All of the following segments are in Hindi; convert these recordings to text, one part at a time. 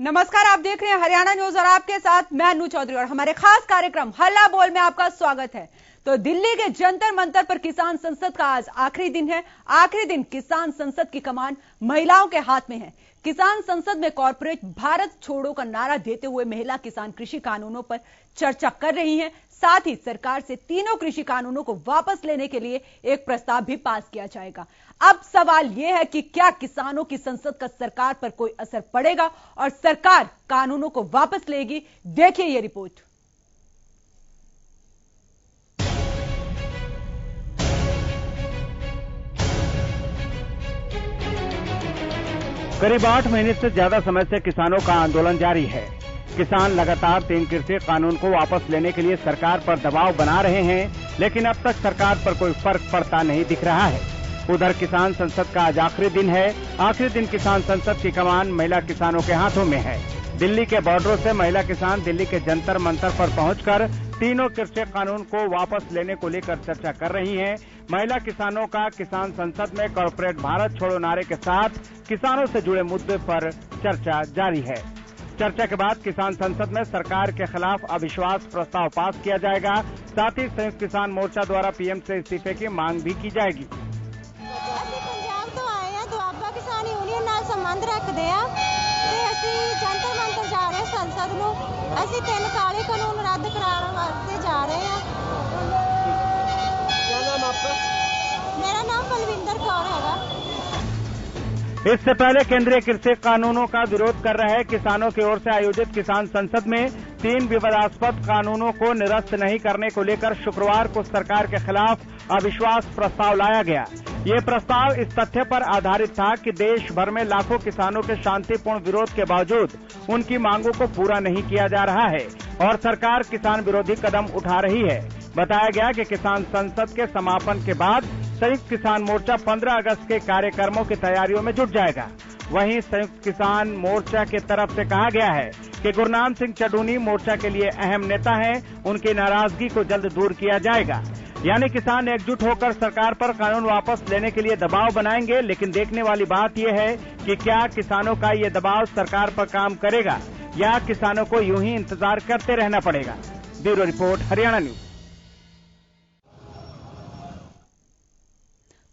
नमस्कार, आप देख रहे हैं हरियाणा न्यूज और आपके साथ मैं अनु चौधरी और हमारे खास कार्यक्रम हल्ला बोल में आपका स्वागत है। तो दिल्ली के जंतर मंतर पर किसान संसद का आज आखिरी दिन है। आखिरी दिन किसान संसद की कमान महिलाओं के हाथ में है। किसान संसद में कॉर्पोरेट भारत छोड़ो का नारा देते हुए महिला किसान कृषि कानूनों पर चर्चा कर रही हैं। साथ ही सरकार से तीनों कृषि कानूनों को वापस लेने के लिए एक प्रस्ताव भी पास किया जाएगा। अब सवाल यह है कि क्या किसानों की संसद का सरकार पर कोई असर पड़ेगा और सरकार कानूनों को वापस लेगी? देखिए ये रिपोर्ट। करीब 8 महीने से ज्यादा समय से किसानों का आंदोलन जारी है। किसान लगातार 3 कृषि कानून को वापस लेने के लिए सरकार पर दबाव बना रहे हैं, लेकिन अब तक सरकार पर कोई फर्क पड़ता नहीं दिख रहा है। उधर किसान संसद का आज आखिरी दिन है। आखिरी दिन किसान संसद की कमान महिला किसानों के हाथों में है। दिल्ली के बॉर्डरों से महिला किसान दिल्ली के जंतर मंतर पर पहुंचकर तीनों कृषि कानून को वापस लेने को लेकर चर्चा कर रही हैं। महिला किसानों का किसान संसद में कॉर्पोरेट भारत छोड़ो नारे के साथ किसानों से जुड़े मुद्दे पर चर्चा जारी है। चर्चा के बाद किसान संसद में सरकार के खिलाफ अविश्वास प्रस्ताव पास किया जाएगा। साथ ही संयुक्त किसान मोर्चा द्वारा पीएम से इस्तीफे की मांग भी की जाएगी। पंजाब तो आए हैं, दुआबा किसान यूनियन नाल संबंध रखते हैं ते ਅਸੀਂ ਜੰਤਰ ਮੰਤਰ ਜਾ ਰਹੇ ਸੰਸਦ ਨੂੰ। ਅਸੀਂ 3 ਕਾਲੇ ਕਾਨੂੰਨ ਰੱਦ ਕਰਾਉਣ ਵਾਸਤੇ ਜਾ ਰਹੇ ਹਾਂ। क्या नाम आपका? मेरा नाम बलविंदर कौर है। इससे पहले केंद्रीय कृषि कानूनों का विरोध कर रहे किसानों की ओर से आयोजित किसान संसद में 3 विवादास्पद कानूनों को निरस्त नहीं करने को लेकर शुक्रवार को सरकार के खिलाफ अविश्वास प्रस्ताव लाया गया। ये प्रस्ताव इस तथ्य पर आधारित था कि देश भर में लाखों किसानों के शांतिपूर्ण विरोध के बावजूद उनकी मांगों को पूरा नहीं किया जा रहा है और सरकार किसान विरोधी कदम उठा रही है। बताया गया कि किसान संसद के समापन के बाद संयुक्त किसान मोर्चा 15 अगस्त के कार्यक्रमों की तैयारियों में जुट जाएगा। वहीं संयुक्त किसान मोर्चा की तरफ से कहा गया है कि गुरनाम सिंह चडूनी मोर्चा के लिए अहम नेता हैं, उनकी नाराजगी को जल्द दूर किया जाएगा। यानी किसान एकजुट होकर सरकार पर कानून वापस लेने के लिए दबाव बनाएंगे। लेकिन देखने वाली बात यह है कि क्या किसानों का ये दबाव सरकार पर काम करेगा या किसानों को यूं ही इंतजार करते रहना पड़ेगा। Bureau report, Haryana news.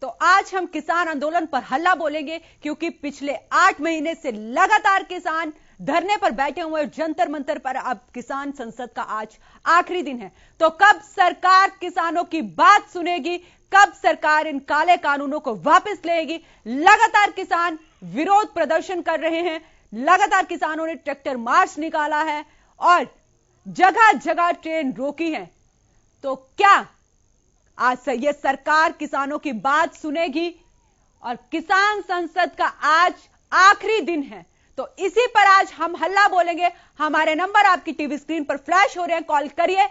तो आज हम किसान आंदोलन पर हल्ला बोलेंगे, क्योंकि पिछले 8 महीने से लगातार किसान धरने पर बैठे हुए जंतर मंतर पर अब किसान संसद का आज आखिरी दिन है। तो कब सरकार किसानों की बात सुनेगी, कब सरकार इन काले कानूनों को वापस लेगी? लगातार किसान विरोध प्रदर्शन कर रहे हैं। लगातार किसानों ने ट्रैक्टर मार्च निकाला है और जगह जगह ट्रेन रोकी है। तो क्या आज ये सरकार किसानों की बात सुनेगी? और किसान संसद का आज आखिरी दिन है, तो इसी पर आज हम हल्ला बोलेंगे। हमारे नंबर आपकी टीवी स्क्रीन पर फ्लैश हो रहे हैं, कॉल करिए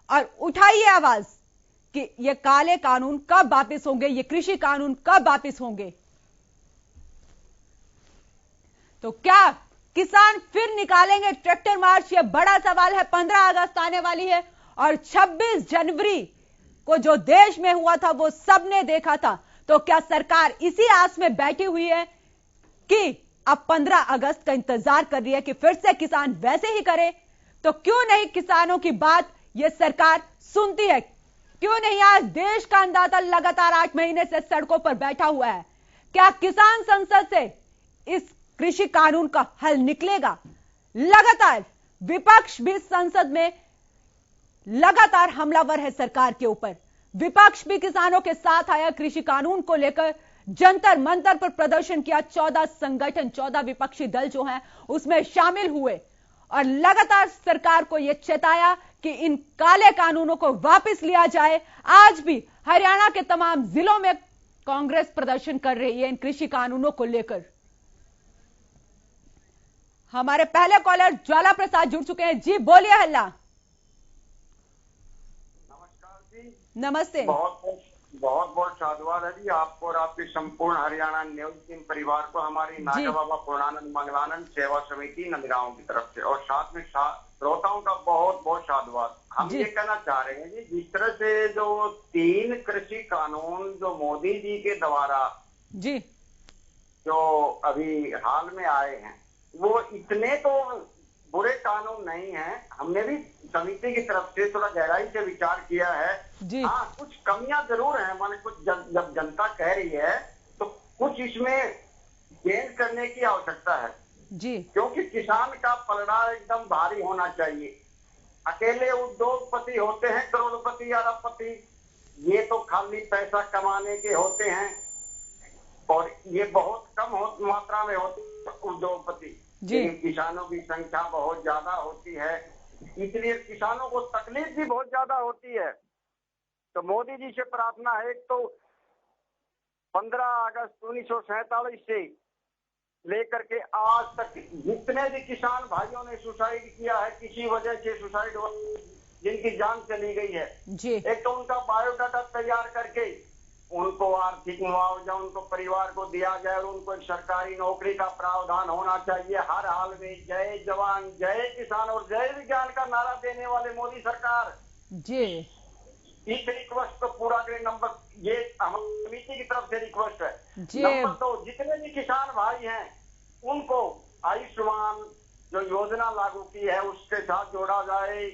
और उठाइए आवाज कि ये काले कानून कब वापस होंगे, ये कृषि कानून कब वापस होंगे। तो क्या किसान फिर निकालेंगे ट्रैक्टर मार्च? ये बड़ा सवाल है। 15 अगस्त आने वाली है और 26 जनवरी को जो देश में हुआ था वो सबने देखा था। तो क्या सरकार इसी आस में बैठी हुई है कि अब 15 अगस्त का इंतजार कर रही है कि फिर से किसान वैसे ही करे? तो क्यों नहीं किसानों की बात यह सरकार सुनती है? क्यों नहीं आज देश का अंदाजा लगातार 8 महीने से सड़कों पर बैठा हुआ है? क्या किसान संसद से इस कृषि कानून का हल निकलेगा? लगातार विपक्ष भी संसद में लगातार हमलावर है सरकार के ऊपर। विपक्ष भी किसानों के साथ आया, कृषि कानून को लेकर जंतर मंतर पर प्रदर्शन किया। 14 संगठन, 14 विपक्षी दल जो हैं उसमें शामिल हुए और लगातार सरकार को यह चेताया कि इन काले कानूनों को वापस लिया जाए। आज भी हरियाणा के तमाम जिलों में कांग्रेस प्रदर्शन कर रही है इन कृषि कानूनों को लेकर। हमारे पहले कॉलर ज्वाला प्रसाद जुड़ चुके हैं। जी बोलिए हल्ला। नमस्ते। बहुत बहुत साधुवाद है जी आपको और आपके संपूर्ण हरियाणा न्यूज टीम परिवार को, हमारी नागा बाबा पूर्णानंद मंगलानंद सेवा समिति नंदगांव की तरफ से, और साथ में श्रोताओं का बहुत बहुत साधुवाद। हम ये कहना चाह रहे हैं जी, जिस तरह से जो 3 कृषि कानून जो मोदी जी के द्वारा जी जो अभी हाल में आए हैं, वो इतने तो बुरे कानून नहीं है। हमने भी समिति की तरफ से थोड़ा गहराई से विचार किया है। हाँ, कुछ कमियां जरूर हैं, माने कुछ जब जनता कह रही है तो कुछ इसमें चेंज करने की आवश्यकता है जी, क्योंकि किसान का पलड़ा एकदम भारी होना चाहिए। अकेले उद्योगपति होते हैं करोड़पति अरबपति, ये तो खाली पैसा कमाने के होते हैं और ये बहुत कम मात्रा में होते हैं उद्योगपति। किसानों की संख्या बहुत ज्यादा होती है, इसलिए किसानों को तकलीफ भी बहुत ज्यादा होती है। तो मोदी जी से प्रार्थना है, एक तो 15 अगस्त 1947 से लेकर के आज तक जितने भी किसान भाइयों ने सुसाइड किया है, किसी वजह से सुसाइड हो, जिनकी जान चली गई है जी। एक तो उनका बायोडाटा तैयार करके उनको आर्थिक मुआवजा उनको परिवार को दिया जाए और उनको एक सरकारी नौकरी का प्रावधान होना चाहिए। हर हाल में जय जवान जय किसान और जय विज्ञान का नारा देने वाले मोदी सरकार जी, इस रिक्वेस्ट को पूरा करें। नंबर ये हमारी समिति की तरफ से रिक्वेस्ट है। नंबर 2, जितने भी किसान भाई हैं उनको आयुष्मान जो योजना लागू की है उसके साथ जोड़ा जाए।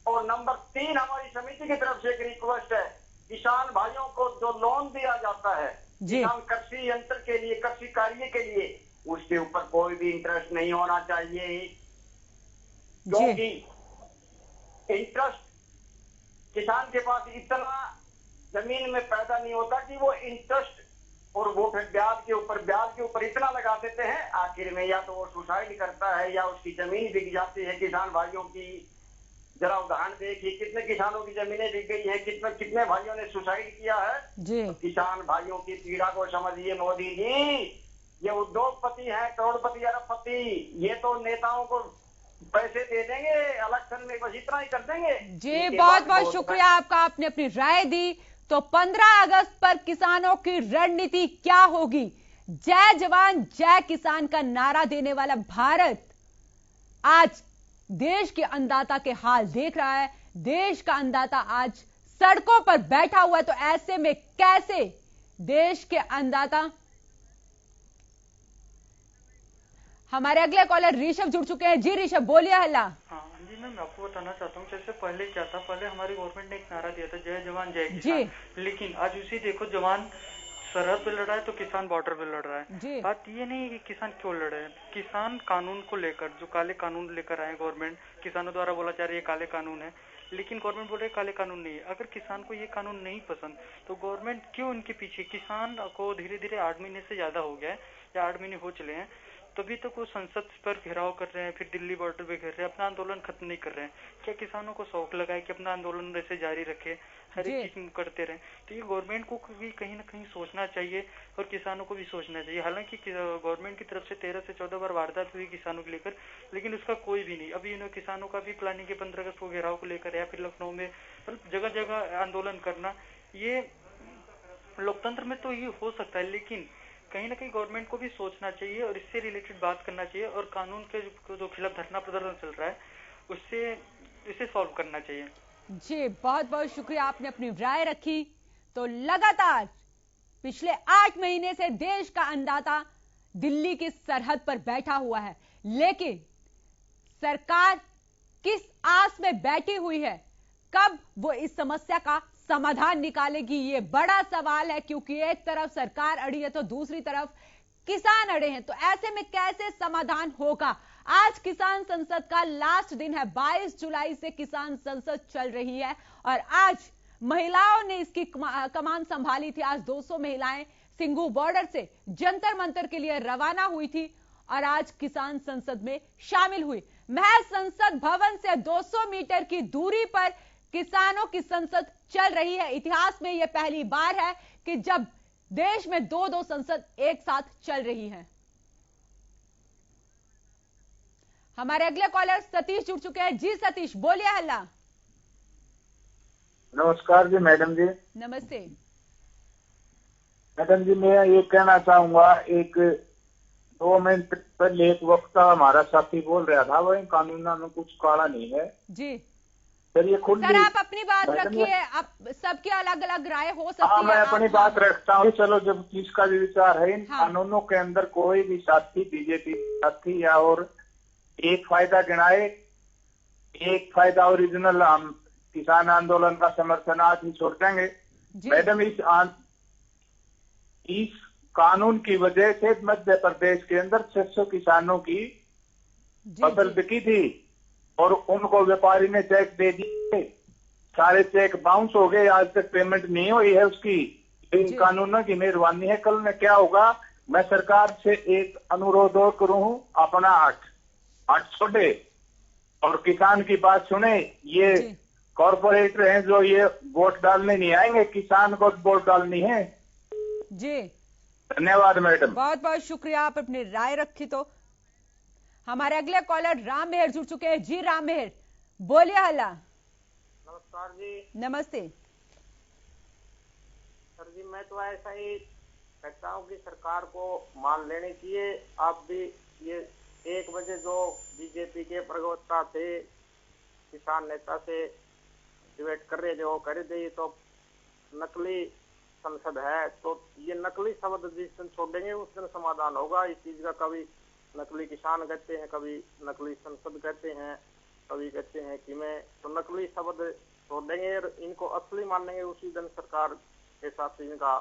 और नंबर 3, हमारी समिति की तरफ से एक रिक्वेस्ट है, किसान भाइयों को जो लोन दिया जाता है किसान कृषि यंत्र के लिए, कृषि कार्य के लिए, उसके ऊपर कोई भी इंटरेस्ट नहीं होना चाहिए क्योंकि इंटरेस्ट किसान के पास इतना जमीन में पैदा नहीं होता कि वो इंटरेस्ट और वो फिर ब्याज के ऊपर इतना लगा देते हैं, आखिर में या तो वो सुसाइड करता है या उसकी जमीन बिक जाती है। किसान भाइयों की जरा उदाहरण देखिए, कितने किसानों की जमीनें बिक गई हैं, कितने भाइयों ने सुसाइड किया है जी। तो किसान भाइयों की पीड़ा को समझिए मोदी जी। ये उद्योगपति हैं करोड़पति अरबपति, ये तो नेताओं को पैसे दे देंगे इलेक्शन में, बस इतना ही कर देंगे जी। बहुत बहुत शुक्रिया आपका, आपने अपनी राय दी। तो 15 अगस्त पर किसानों की रणनीति क्या होगी? जय जवान जय किसान का नारा देने वाला भारत आज देश के अन्नदाता के हाल देख रहा है। देश का अन्नदाता आज सड़कों पर बैठा हुआ है, तो ऐसे में कैसे देश के अन्नदाता। हमारे अगले कॉलर ऋषभ जुड़ चुके हैं। जी ऋषभ, बोलिए। हल्ला। हाँ जी मैम, मैं आपको बताना चाहता हूँ, जैसे पहले क्या था, पहले हमारी गवर्नमेंट ने एक नारा दिया था जय जवान जय किसान, लेकिन आज उसी देखो, जवान सरहद पे लड़ रहा है तो किसान बॉर्डर पे लड़ रहा है। बात ये नहीं कि किसान क्यों लड़ रहे हैं, किसान कानून को लेकर, जो काले कानून लेकर आए गवर्नमेंट, किसानों द्वारा बोला जा रहा है ये काले कानून है, लेकिन गवर्नमेंट बोल रही है काले कानून नहीं है। अगर किसान को ये कानून नहीं पसंद तो गवर्नमेंट क्यों इनके पीछे? किसान को धीरे धीरे 8 महीने से ज्यादा हो गया है या 8 महीने हो चले हैं, तभी तक वो संसद पर घेराव कर रहे हैं, फिर दिल्ली बॉर्डर पे घेर रहे हैं, अपना आंदोलन खत्म नहीं कर रहे हैं। क्या किसानों को शौक लगा है कि अपना आंदोलन वैसे जारी रखे, हर एक चीज करते रहे? तो ये गवर्नमेंट को भी कहीं ना कहीं सोचना चाहिए और किसानों को भी सोचना चाहिए। हालांकि गवर्नमेंट की तरफ से 13 से 14 बार वारदात हुई किसानों को लेकर, लेकिन उसका कोई भी नहीं। अभी इन्होंने किसानों का भी प्लानिंग है 15 अगस्त को घेराव को लेकर, या फिर लखनऊ में जगह जगह आंदोलन करना। ये लोकतंत्र में तो ये हो सकता है, लेकिन कहीं ना कहीं गवर्नमेंट को भी सोचना चाहिए और इससे रिलेटेड बात करना चाहिए और कानून के जो खिलाफ धरना प्रदर्शन चल रहा है उससे इसे सॉल्व करना चाहिए। जी, बहुत बहुत शुक्रिया, आपने अपनी राय रखी। तो लगातार पिछले 8 महीने से देश का अन्नदाता दिल्ली की सरहद पर बैठा हुआ है, लेकिन सरकार किस आस में बैठी हुई है, कब वो इस समस्या का समाधान निकालेगी, ये बड़ा सवाल है। क्योंकि एक तरफ सरकार अड़ी है तो दूसरी तरफ किसान अड़े हैं, तो ऐसे में कैसे समाधान होगा? आज किसान संसद का लास्ट दिन है, 22 जुलाई से किसान संसद चल रही है और आज महिलाओं ने इसकी कमान संभाली थी। आज 200 महिलाएं सिंघू बॉर्डर से जंतर मंतर के लिए रवाना हुई थी और आज किसान संसद में शामिल हुई। महज संसद भवन से 200 मीटर की दूरी पर किसानों की संसद चल रही है। इतिहास में यह पहली बार है कि जब देश में 2-2 संसद एक साथ चल रही है। हमारे अगले कॉलर सतीश जुड़ चुके हैं। जी सतीश, बोलिए। हल्ला। नमस्कार जी मैडम जी। नमस्ते मैडम जी, मैं ये कहना चाहूंगा, एक 2 मिनट पहले एक वक्ता हमारा साथी बोल रहा था, वही कानून में कुछ काला नहीं है जी, ये खुद सर आप अपनी बात रखिए, आप सबकी अलग अलग राय हो सकती है। मैं अपनी बात रखता हूँ। चलो, जब जिसका भी विचार है, इन कानूनों के अंदर कोई भी साथी, बीजेपी साथी या और एक फायदा गिनाए, एक फायदा ओरिजिनल, हम किसान आंदोलन का समर्थन आज ही छोड़ देंगे। मैडम, इस कानून की वजह से मध्य प्रदेश के अंदर 600 किसानों की फसल बिकी थी और उनको व्यापारी ने चेक दे दिए, सारे चेक बाउंस हो गए, आज तक पेमेंट नहीं हुई है उसकी। इन कानूनों की मेहरबानी है। कल में क्या होगा, मैं सरकार से एक अनुरोध और करूं, अपना हट छोड़े और किसान की बात सुने। ये कॉर्पोरेटर हैं जो ये वोट डालने नहीं आएंगे, किसान को वोट डालनी है। जी धन्यवाद मैडम, बहुत बहुत शुक्रिया, आप अपनी राय रखी। तो हमारे अगले कॉलर राम मेहर जुड़ चुके हैं। जी राम मेहर, बोलिए हल्ला। नमस्कार जी। नमस्ते सर जी, मैं तो ऐसा ही कहता हूँ कि सरकार को मान लेनी चाहिए। आप भी ये 1 बजे जो बीजेपी के प्रवक्ता थे, किसान नेता से डिबेट कर रहे थे, वो कर दे तो नकली संसद है, तो ये नकली शब्द जिस दिन छोड़ेंगे उस दिन समाधान होगा इस चीज का। कभी नकली किसान कहते हैं, कभी नकली संसद कहते हैं, कभी कहते हैं कि मैं, तो नकली शब्द छोड़ेंगे और इनको असली मानेंगे, उसी दिन सरकार के साथ इनका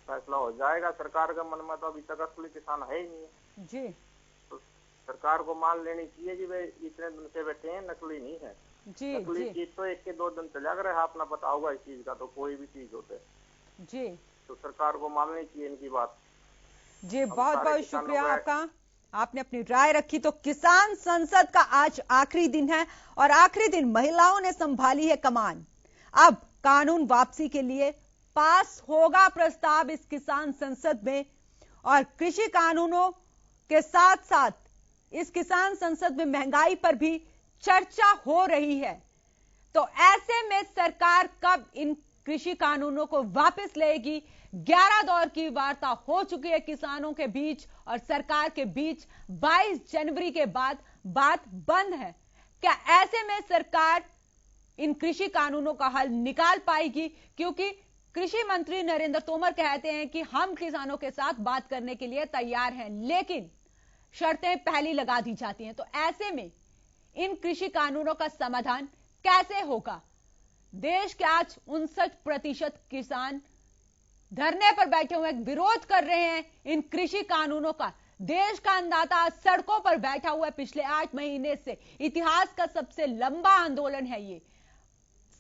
फैसला हो जाएगा। सरकार का मन में तो अभी तक असली किसान है ही नहीं जी। तो सरकार को मान लेनी चाहिए कि वे इतने दिन से बैठे हैं, नकली नहीं है जी। नकली चीज तो 1 के 2 दिन चला कर है, अपना पता होगा इस चीज का, तो कोई भी चीज होते जी। तो सरकार को माननी चाहिए इनकी बात। जी बहुत बहुत शुक्रिया आपका, आपने अपनी राय रखी। तो किसान संसद का आज आखिरी दिन है और आखिरी दिन महिलाओं ने संभाली है कमान। अब कानून वापसी के लिए पास होगा प्रस्ताव इस किसान संसद में और कृषि कानूनों के साथ साथ इस किसान संसद में महंगाई पर भी चर्चा हो रही है। तो ऐसे में सरकार कब इन कृषि कानूनों को वापस लेगी? 11 दौर की वार्ता हो चुकी है किसानों के बीच और सरकार के बीच। 22 जनवरी के बाद बात बंद है। क्या ऐसे में सरकार इन कृषि कानूनों का हल निकाल पाएगी? क्योंकि कृषि मंत्री नरेंद्र तोमर कहते हैं कि हम किसानों के साथ बात करने के लिए तैयार हैं, लेकिन शर्तें पहली लगा दी जाती हैं। तो ऐसे में इन कृषि कानूनों का समाधान कैसे होगा? देश के आज 59% किसान धरने पर बैठे हुए विरोध कर रहे हैं इन कृषि कानूनों का। देश का अन्नदाता सड़कों पर बैठा हुआ है पिछले 8 महीने से। इतिहास का सबसे लंबा आंदोलन है ये।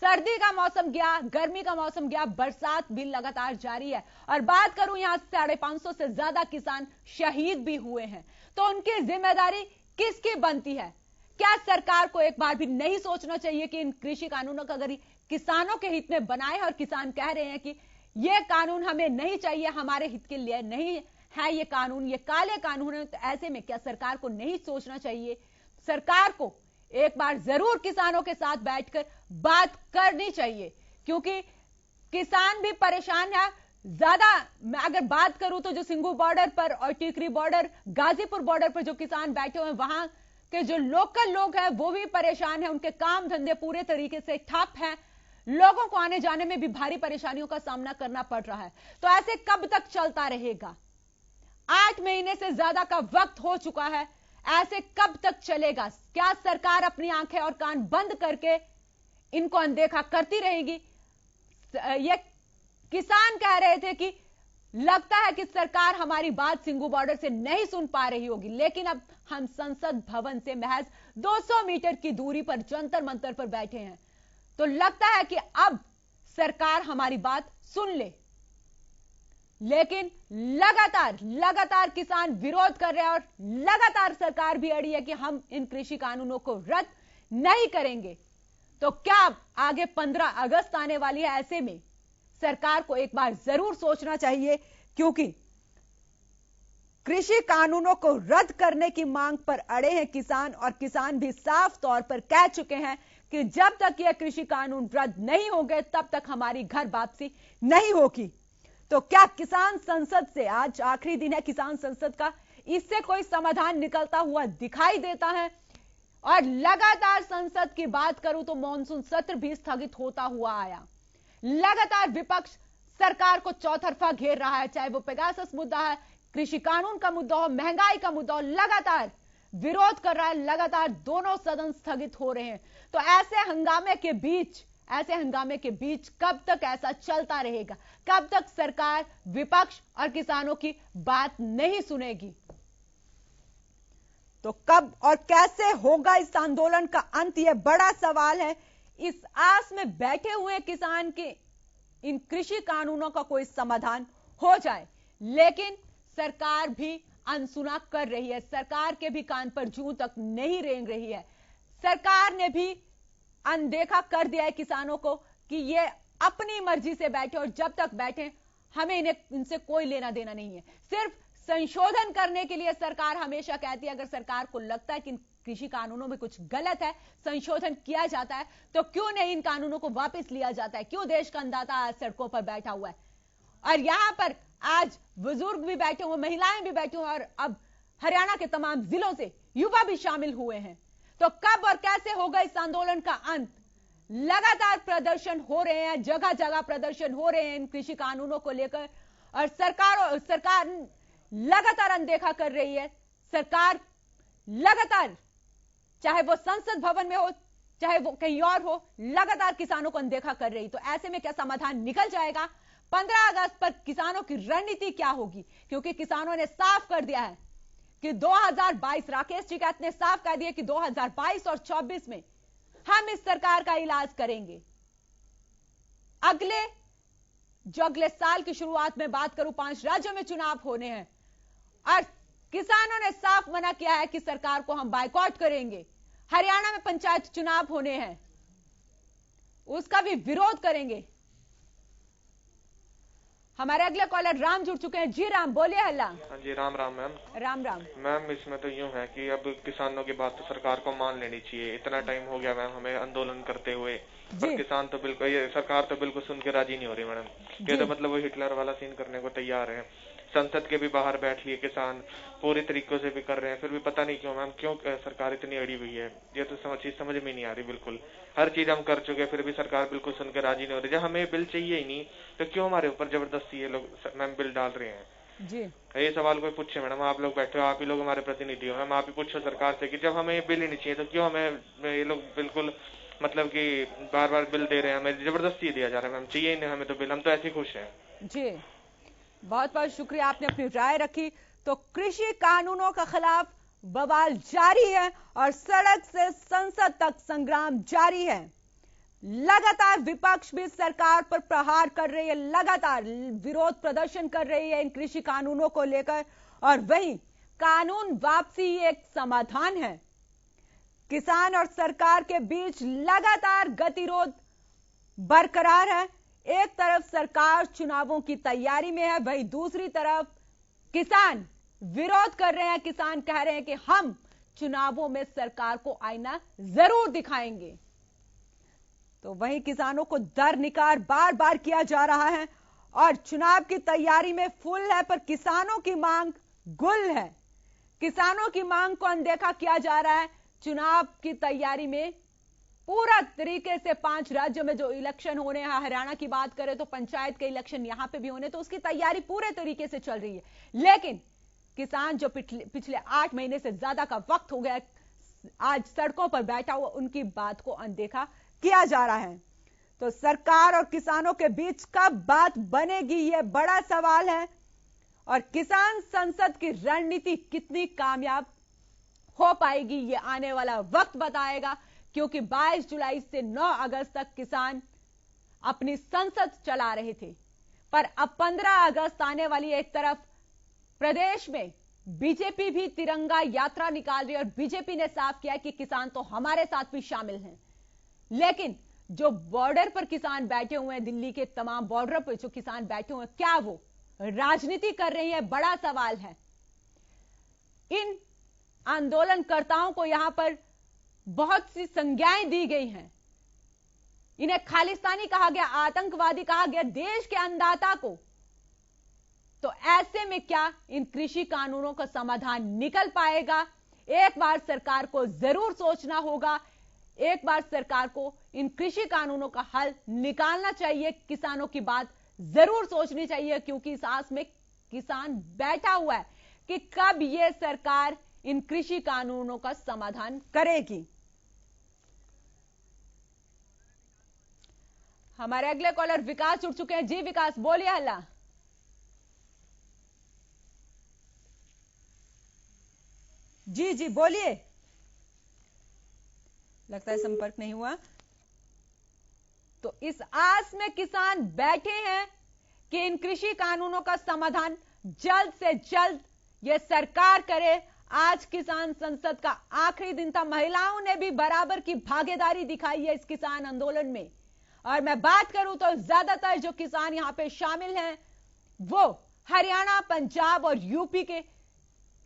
सर्दी का मौसम गया, गर्मी का मौसम गया, बरसात भी लगातार जारी है। और बात करूं, यहां 550 से ज्यादा किसान शहीद भी हुए हैं। तो उनकी जिम्मेदारी किसकी बनती है? क्या सरकार को एक बार भी नहीं सोचना चाहिए कि इन कृषि कानूनों का अगर किसानों के हित में बनाए और किसान कह रहे हैं कि यह कानून हमें नहीं चाहिए, हमारे हित के लिए नहीं है ये कानून, ये काले कानून है, तो ऐसे में क्या सरकार को नहीं सोचना चाहिए? सरकार को एक बार जरूर किसानों के साथ बैठकर बात करनी चाहिए, क्योंकि किसान भी परेशान है। ज्यादा मैं अगर बात करूं तो जो सिंघू बॉर्डर पर और टिकरी बॉर्डर, गाजीपुर बॉर्डर पर जो किसान बैठे हुए हैं, वहां के जो लोकल लोग हैं वो भी परेशान हैं। उनके काम धंधे पूरे तरीके से ठप हैं। लोगों को आने जाने में भी भारी परेशानियों का सामना करना पड़ रहा है। तो ऐसे कब तक चलता रहेगा? 8 महीने से ज्यादा का वक्त हो चुका है। ऐसे कब तक चलेगा? क्या सरकार अपनी आंखें और कान बंद करके इनको अनदेखा करती रहेगी? ये किसान कह रहे थे कि लगता है कि सरकार हमारी बात सिंघू बॉर्डर से नहीं सुन पा रही होगी, लेकिन अब हम संसद भवन से महज 200 मीटर की दूरी पर जंतर मंतर पर बैठे हैं। तो लगता है कि अब सरकार हमारी बात सुन ले, लेकिन लगातार किसान विरोध कर रहे हैं और लगातार सरकार भी अड़ी है कि हम इन कृषि कानूनों को रद्द नहीं करेंगे। तो क्या आगे 15 अगस्त आने वाली है? ऐसे में सरकार को एक बार जरूर सोचना चाहिए, क्योंकि कृषि कानूनों को रद्द करने की मांग पर अड़े हैं किसान और किसान भी साफ तौर पर कह चुके हैं कि जब तक यह कृषि कानून रद्द नहीं होंगे तब तक हमारी घर वापसी नहीं होगी। तो क्या किसान संसद से, आज आखिरी दिन है किसान संसद का, इससे कोई समाधान निकलता हुआ दिखाई देता है? और लगातार संसद की बात करूं तो मॉनसून सत्र भी स्थगित होता हुआ आया। लगातार विपक्ष सरकार को चौतरफा घेर रहा है, चाहे वो पेगासस मुद्दा है, कृषि कानून का मुद्दा हो, महंगाई का मुद्दा हो, लगातार विरोध कर रहा है। लगातार दोनों सदन स्थगित हो रहे हैं। तो ऐसे हंगामे के बीच कब तक ऐसा चलता रहेगा? कब तक सरकार विपक्ष और किसानों की बात नहीं सुनेगी? तो कब और कैसे होगा इस आंदोलन का अंत, यह बड़ा सवाल है। इस आस में बैठे हुए किसान के इन कृषि कानूनों का कोई समाधान हो जाए, लेकिन सरकार भी अनसुना कर रही है। सरकार के भी कान पर जूं तक नहीं रेंग रही है। सरकार ने भी अनदेखा कर दिया है किसानों को कि ये अपनी मर्जी से बैठे, और जब तक बैठे हमें इनसे कोई लेना देना नहीं है। सिर्फ संशोधन करने के लिए सरकार हमेशा कहती है, अगर सरकार को लगता है कि कृषि कानूनों में कुछ गलत है, संशोधन किया जाता है, तो क्यों नहीं इन कानूनों को वापस लिया जाता है? क्यों देश का अन्नदाता आज सड़कों पर बैठा हुआ है? और यहां पर आज बुजुर्ग भी बैठे हुए, महिलाएं भी बैठी हुई, और अब हरियाणा के तमाम जिलों से युवा भी शामिल हुए हैं। तो कब और कैसे होगा इस आंदोलन का अंत? लगातार प्रदर्शन हो रहे हैं, जगह जगह प्रदर्शन हो रहे हैं इन कृषि कानूनों को लेकर, और सरकार लगातार अनदेखा कर रही है। सरकार लगातार, चाहे वो संसद भवन में हो, चाहे वो कहीं और हो, लगातार किसानों को अनदेखा कर रही। तो ऐसे में क्या समाधान निकल जाएगा? 15 अगस्त पर किसानों की रणनीति क्या होगी? क्योंकि किसानों ने साफ कर दिया है कि 2022, राकेश टिकैत ने साफ कर दिया कि 2022 और 24 में हम इस सरकार का इलाज करेंगे। अगले साल की शुरुआत में बात करूं, 5 राज्यों में चुनाव होने हैं, और किसानों ने साफ मना किया है कि सरकार को हम बायकॉट करेंगे। हरियाणा में पंचायत चुनाव होने हैं, उसका भी विरोध करेंगे। हमारे अगले कॉलर राम जुड़ चुके हैं। जी राम, बोलिए। हल्ला। हाँ जी, राम राम मैम। राम राम मैम, इसमें तो यूं है कि अब किसानों की बात तो सरकार को मान लेनी चाहिए। इतना टाइम हो गया मैम हमें आंदोलन करते हुए, पर किसान तो बिल्कुल, ये सरकार तो बिल्कुल सुन के राजी नहीं हो रही मैडम। ये तो मतलब वो हिटलर वाला सीन करने को तैयार है। संसद के भी बाहर बैठ लिए किसान, पूरी तरीकों से भी कर रहे हैं, फिर भी पता नहीं क्यों मैम, क्यों सरकार इतनी अड़ी हुई है। ये तो समझ में नहीं आ रही। बिल्कुल हर चीज हम कर चुके, फिर भी सरकार बिल्कुल सुन के राजी नहीं हो रही। जब हमें बिल चाहिए ही नहीं, तो क्यों हमारे ऊपर जबरदस्ती ये लोग मैम बिल डाल रहे हैं? जी, ये सवाल कोई पूछे मैडम? आप लोग बैठे हो, आप ही लोग हमारे प्रतिनिधि हो मैम, आप ही पूछो सरकार से कि जब हमें बिल ही नहीं चाहिए, तो क्यों हमें ये लोग बिल्कुल मतलब कि बार बार बिल दे रहे हैं? हमें जबरदस्ती दिया जा रहा है मैम, चाहिए ही नहीं हमें तो बिल, हम तो ऐसे खुश हैं। जी, बहुत बहुत शुक्रिया, आपने अपनी राय रखी। तो कृषि कानूनों के खिलाफ बवाल जारी है और सड़क से संसद तक संग्राम जारी है। लगातार विपक्ष भी सरकार पर प्रहार कर रही है, लगातार विरोध प्रदर्शन कर रही है इन कृषि कानूनों को लेकर, और वहीं कानून वापसी एक समाधान है। किसान और सरकार के बीच लगातार गतिरोध बरकरार है। एक तरफ सरकार चुनावों की तैयारी में है, वहीं दूसरी तरफ किसान विरोध कर रहे हैं। किसान कह रहे हैं कि हम चुनावों में सरकार को आईना जरूर दिखाएंगे। तो वहीं किसानों को दरनिकार बार बार किया जा रहा है और चुनाव की तैयारी में फूल है, पर किसानों की मांग गुल है। किसानों की मांग को अनदेखा किया जा रहा है। चुनाव की तैयारी में पूरा तरीके से 5 राज्यों में जो इलेक्शन होने हैं, हरियाणा की बात करें तो पंचायत के इलेक्शन यहां पे भी होने, तो उसकी तैयारी पूरे तरीके से चल रही है। लेकिन किसान जो पिछले 8 महीने से ज्यादा का वक्त हो गया आज सड़कों पर बैठा हुआ, उनकी बात को अनदेखा किया जा रहा है। तो सरकार और किसानों के बीच कब बात बनेगी, यह बड़ा सवाल है, और किसान संसद की रणनीति कितनी कामयाब हो पाएगी, यह आने वाला वक्त बताएगा। क्योंकि 22 जुलाई से 9 अगस्त तक किसान अपनी संसद चला रहे थे, पर अब 15 अगस्त आने वाली। एक तरफ प्रदेश में बीजेपी भी तिरंगा यात्रा निकाल रही है, और बीजेपी ने साफ किया कि किसान तो हमारे साथ भी शामिल हैं। लेकिन जो बॉर्डर पर किसान बैठे हुए हैं, दिल्ली के तमाम बॉर्डर पर जो किसान बैठे हुए हैं, क्या वो राजनीति कर रही है? बड़ा सवाल है। इन आंदोलनकर्ताओं को यहां पर बहुत सी संज्ञाएं दी गई हैं। इन्हें खालिस्तानी कहा गया, आतंकवादी कहा गया, देश के अन्नदाता को। तो ऐसे में क्या इन कृषि कानूनों का समाधान निकल पाएगा? एक बार सरकार को जरूर सोचना होगा, एक बार सरकार को इन कृषि कानूनों का हल निकालना चाहिए, किसानों की बात जरूर सोचनी चाहिए, क्योंकि इस आस में किसान बैठा हुआ है कि कब यह सरकार इन कृषि कानूनों का समाधान करेगी। हमारे अगले कॉलर विकास जुड़ चुके हैं। जी विकास, बोलिए हल्ला। जी जी बोलिए। लगता है संपर्क नहीं हुआ। तो इस आस में किसान बैठे हैं कि इन कृषि कानूनों का समाधान जल्द से जल्द यह सरकार करे। आज किसान संसद का आखिरी दिन था। महिलाओं ने भी बराबर की भागीदारी दिखाई है इस किसान आंदोलन में। और मैं बात करूं तो ज्यादातर जो किसान यहां पे शामिल हैं वो हरियाणा, पंजाब और यूपी के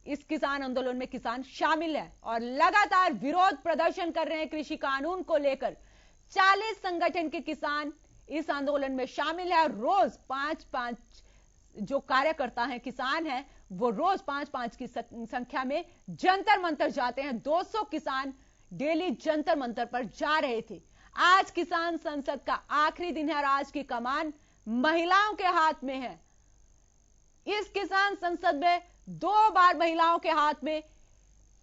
इस किसान आंदोलन में किसान शामिल है और लगातार विरोध प्रदर्शन कर रहे हैं कृषि कानून को लेकर। 40 संगठन के किसान इस आंदोलन में शामिल है और रोज 5-5 जो कार्यकर्ता हैं, किसान हैं, वो रोज 5-5 की संख्या में जंतर मंतर जाते हैं। 200 किसान डेली जंतर मंतर पर जा रहे थे। आज किसान संसद का आखिरी दिन है और आज की कमान महिलाओं के हाथ में है। इस किसान संसद में 2 बार महिलाओं के हाथ में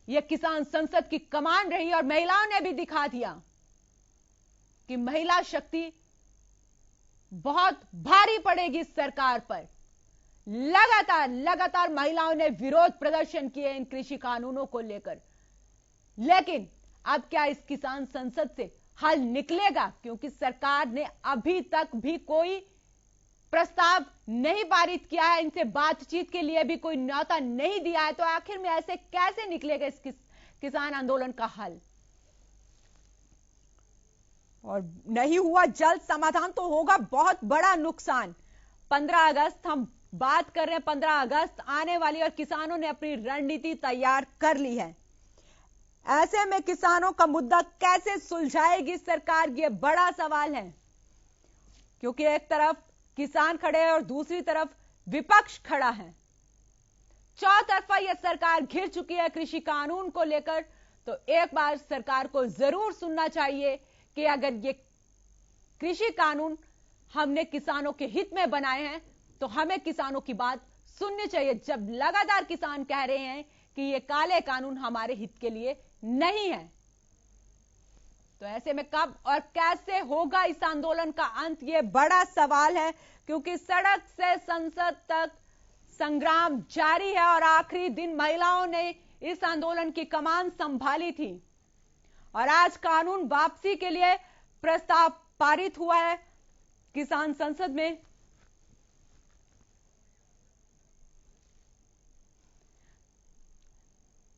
यह किसान संसद की कमान रही और महिलाओं ने भी दिखा दिया कि महिला शक्ति बहुत भारी पड़ेगी सरकार पर। लगातार महिलाओं ने विरोध प्रदर्शन किए इन कृषि कानूनों को लेकर। लेकिन अब क्या इस किसान संसद से हल निकलेगा? क्योंकि सरकार ने अभी तक भी कोई प्रस्ताव नहीं पारित किया है, इनसे बातचीत के लिए भी कोई न्योता नहीं दिया है। तो आखिर में ऐसे कैसे निकलेगा इस किसान आंदोलन का हल? और नहीं हुआ जल्द समाधान तो होगा बहुत बड़ा नुकसान। 15 अगस्त हम बात कर रहे हैं, 15 अगस्त आने वाली और किसानों ने अपनी रणनीति तैयार कर ली है। ऐसे में किसानों का मुद्दा कैसे सुलझाएगी सरकार, यह बड़ा सवाल है। क्योंकि एक तरफ किसान खड़े हैं और दूसरी तरफ विपक्ष खड़ा है। चौतरफा यह सरकार घिर चुकी है कृषि कानून को लेकर। तो एक बार सरकार को जरूर सुनना चाहिए कि अगर ये कृषि कानून हमने किसानों के हित में बनाए हैं तो हमें किसानों की बात सुननी चाहिए। जब लगातार किसान कह रहे हैं कि ये काले कानून हमारे हित के लिए नहीं है, तो ऐसे में कब और कैसे होगा इस आंदोलन का अंत, ये बड़ा सवाल है। क्योंकि सड़क से संसद तक संग्राम जारी है और आखिरी दिन महिलाओं ने इस आंदोलन की कमान संभाली थी और आज कानून वापसी के लिए प्रस्ताव पारित हुआ है किसान संसद में।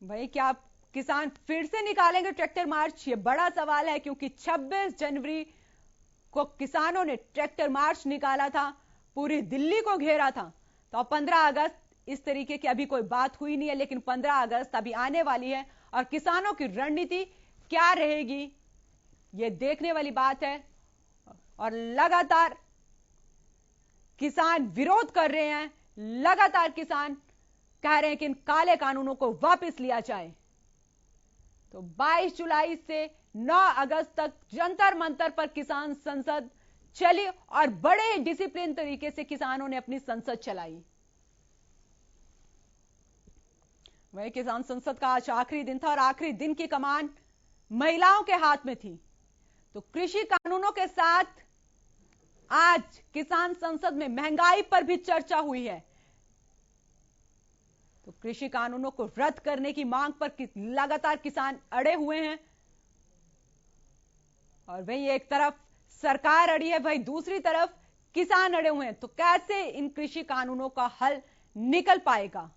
वही क्या किसान फिर से निकालेंगे ट्रैक्टर मार्च, ये बड़ा सवाल है। क्योंकि 26 जनवरी को किसानों ने ट्रैक्टर मार्च निकाला था, पूरी दिल्ली को घेरा था। तो 15 अगस्त इस तरीके की अभी कोई बात हुई नहीं है, लेकिन 15 अगस्त अभी आने वाली है और किसानों की रणनीति क्या रहेगी ये देखने वाली बात है। और लगातार किसान विरोध कर रहे हैं, लगातार किसान कह रहे हैं कि इन काले कानूनों को वापस लिया जाए। तो 22 जुलाई से 9 अगस्त तक जंतर मंतर पर किसान संसद चली और बड़े डिसिप्लिन तरीके से किसानों ने अपनी संसद चलाई। वही किसान संसद का आज आखिरी दिन था और आखिरी दिन की कमान महिलाओं के हाथ में थी। तो कृषि कानूनों के साथ आज किसान संसद में महंगाई पर भी चर्चा हुई है। तो कृषि कानूनों को रद्द करने की मांग पर लगातार किसान अड़े हुए हैं और वही एक तरफ सरकार अड़ी है, वही दूसरी तरफ किसान अड़े हुए हैं। तो कैसे इन कृषि कानूनों का हल निकल पाएगा?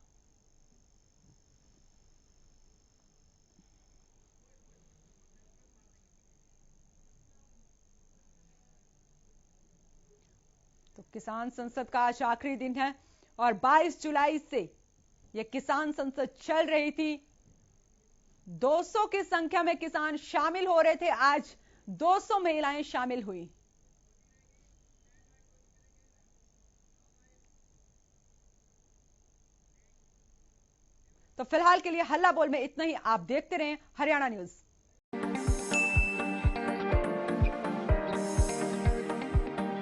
तो किसान संसद का आज आखिरी दिन है और 22 जुलाई से यह किसान संसद चल रही थी। 200 की संख्या में किसान शामिल हो रहे थे, आज 200 महिलाएं शामिल हुई। तो फिलहाल के लिए हल्ला बोल में इतना ही। आप देखते रहें हरियाणा न्यूज।